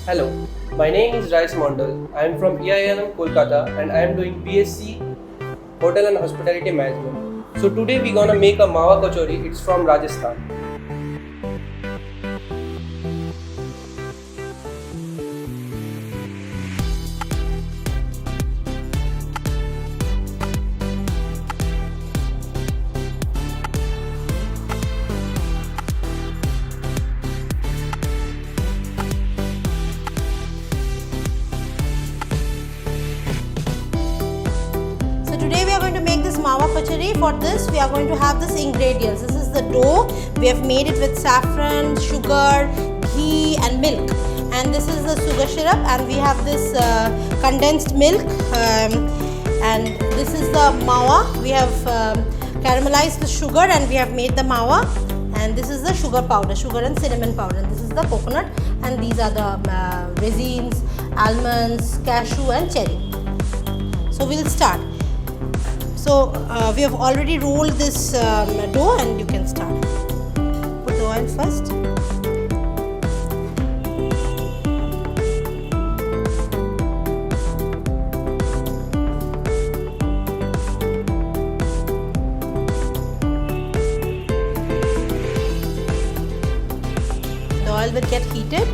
Hello, my name is Rajesh Mandol. I am from EIILM-Kolkata and I am doing BSc Hotel and Hospitality Management. So today we gonna make a Mawa Kachori. It's from Rajasthan. So today we are going to make this Mawa Kachori. For this we are going to have this ingredients. This is the dough. We have made it with saffron, sugar, ghee and milk. And this is the sugar syrup, and we have this condensed milk, and this is the Mawa. We have caramelized the sugar and we have made the Mawa, and this is the sugar powder, sugar and cinnamon powder, and this is the coconut, and these are the raisins, almonds, cashew and cherry. So we'll start. So we have already rolled this dough, and you can start. Put the oil first. The oil will get heated.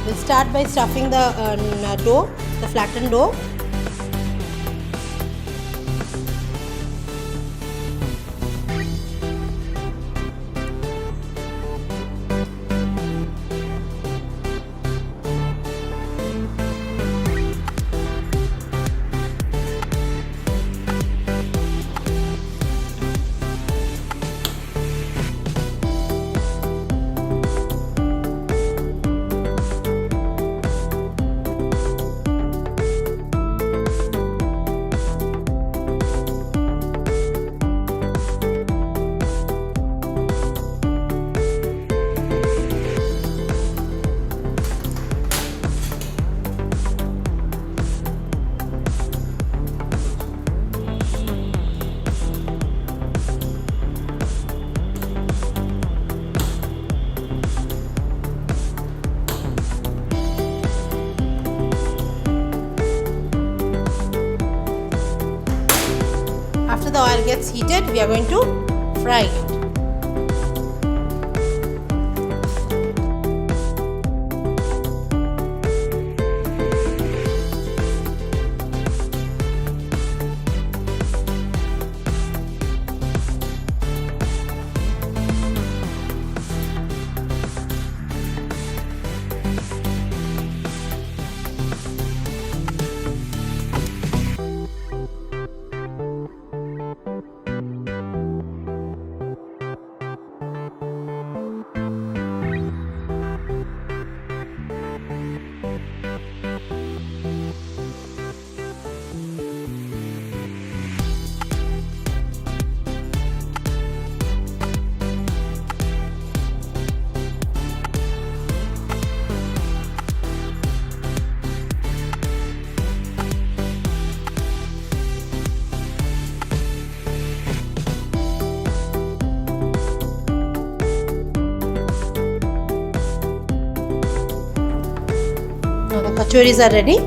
We'll start by stuffing the dough, the flattened dough. After the oil gets heated, we are going to fry it. Now the kachoris are ready.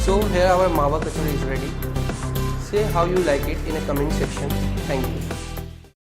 So here our Mawa Kachori is ready. Say how you like it in a comment section. Thank you.